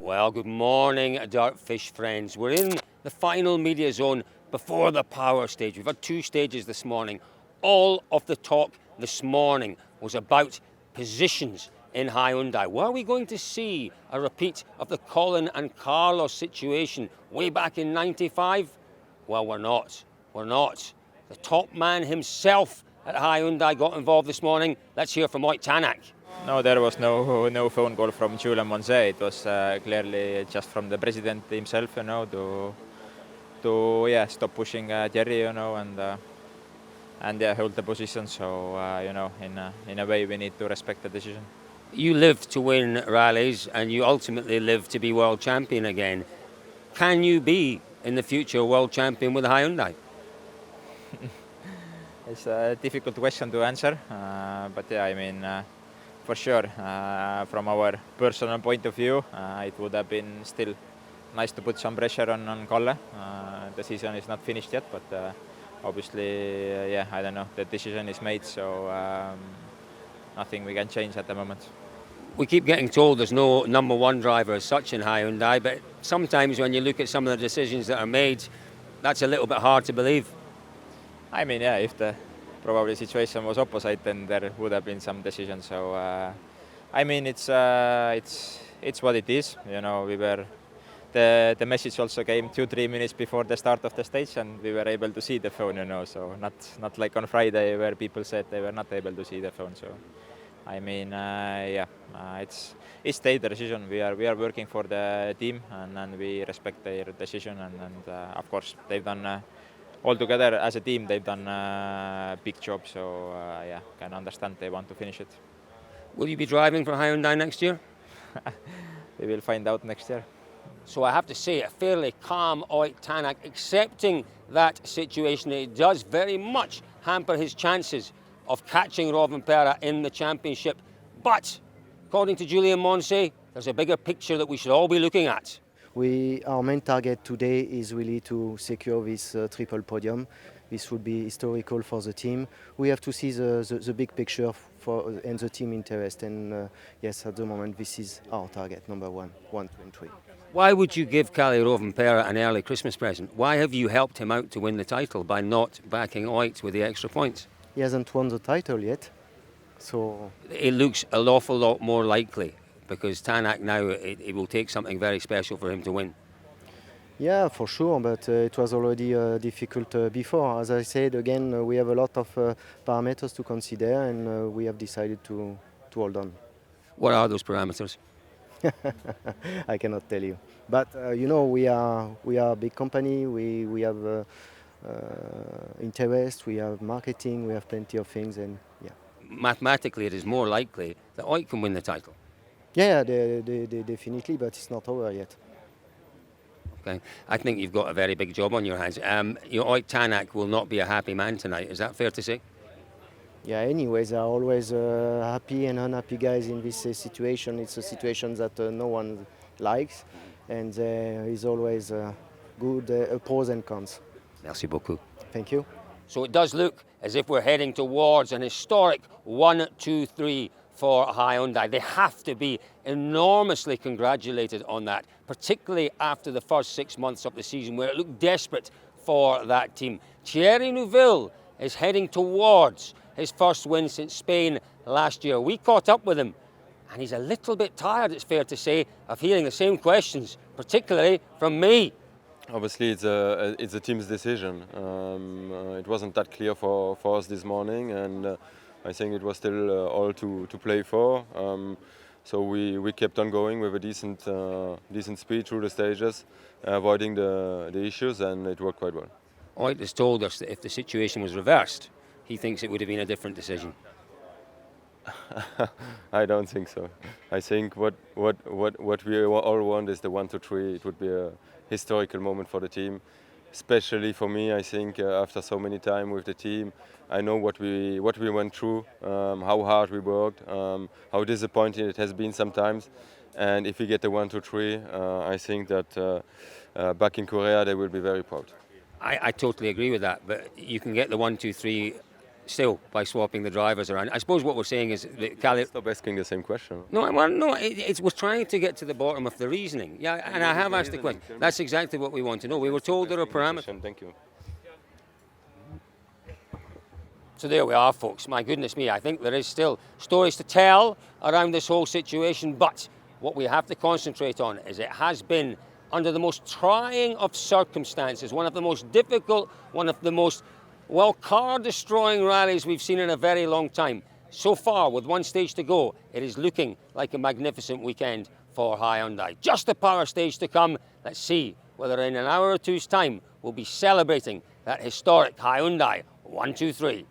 Well, good morning, Dartfish friends. We're in the final media zone before the power stage. We've had 2 stages this morning. All of the talk this morning was about positions in Hyundai. Were we going to see a repeat of the Colin and Carlos situation way back in '95? Well, we're not. We're not. The top man himself at Hyundai got involved this morning. Let's hear from Ott Tänak. No, there was no phone call from Julien Moncet. It was clearly just from the president himself, to stop pushing Thierry, and hold the position. So in a way we need to respect the decision. You live to win rallies, and you ultimately live to be world champion again. Can you be in the future world champion with Hyundai? It's a difficult question to answer, but for sure, from our personal point of view, it would have been still nice to put some pressure on Kalle. The season is not finished yet, but obviously, I don't know, the decision is made, so nothing we can change at the moment. We keep getting told there's no number one driver as such in Hyundai, but sometimes when you look at some of the decisions that are made, that's a little bit hard to believe. If the probably situation was opposite, then there would have been some decisions. So it's what it is. We were the message also came 2-3 minutes before the start of the stage, and we were able to see the phone. So not like on Friday where people said they were not able to see the phone. So it's their decision. We are working for the team, and we respect their decision. And of course they've done. Altogether, as a team, they've done a big job, so can understand they want to finish it. Will you be driving for Hyundai next year? We will find out next year. So I have to say, a fairly calm Ott Tänak, accepting that situation. It does very much hamper his chances of catching Rovanperä in the championship. But, according to Julien Moncet, there's a bigger picture that we should all be looking at. Our main target today is really to secure this triple podium. This would be historical for the team. We have to see the big picture and the team interest. And yes, at the moment, this is our target, number 1, 2 and 3. Why would you give Kalle Rovanperä an early Christmas present? Why have you helped him out to win the title by not backing Ott with the extra points? He hasn't won the title yet, so... It looks an awful lot more likely, because Tänak now, it will take something very special for him to win. Yeah, for sure, but it was already difficult before. As I said, again, we have a lot of parameters to consider, and we have decided to hold on. What are those parameters? I cannot tell you. But, we are a big company, we have interest, we have marketing, we have plenty of things, and yeah. Mathematically, it is more likely that Ott can win the title. Yeah, definitely, but it's not over yet. Okay, I think you've got a very big job on your hands. Ott Tänak will not be a happy man tonight. Is that fair to say? Yeah, anyways, there are always happy and unhappy guys in this situation. It's a situation that no one likes, and there is always good pros and cons. Merci beaucoup. Thank you. So it does look as if we're heading towards an historic 1, 2, 3 for Hyundai. They have to be enormously congratulated on that, particularly after the first 6 months of the season where it looked desperate for that team. Thierry Neuville is heading towards his first win since Spain last year. We caught up with him, and he's a little bit tired, it's fair to say, of hearing the same questions, particularly from me. Obviously, it's a team's decision. It wasn't that clear for us this morning, and I think it was still all to play for. So we kept on going with a decent speed through the stages, avoiding the issues, and it worked quite well. Ott has told us that if the situation was reversed, he thinks it would have been a different decision. I don't think so. I think what we all want is the 1, 2, 3. It would be a historical moment for the team, especially for me. I think after so many time with the team, I know what we went through, how hard we worked, how disappointing it has been sometimes. And if we get the 1, 2, 3, I think that back in Korea they will be very proud. I totally agree with that, but you can get the 1, 2, 3 still by swapping the drivers around. I suppose what we're saying is that Stop asking the same question. No, we're trying to get to the bottom of the reasoning. Yeah, and I have asked the question. That's exactly what we want to know. We were told there are parameters. Thank you. So there we are, folks. My goodness me, I think there is still stories to tell around this whole situation, but what we have to concentrate on is it has been under the most trying of circumstances, one of the most difficult, one of the most, well, car-destroying rallies we've seen in a very long time. So far, with one stage to go, it is looking like a magnificent weekend for Hyundai. Just the power stage to come. Let's see whether in an hour or two's time we'll be celebrating that historic Hyundai 1, 2, 3.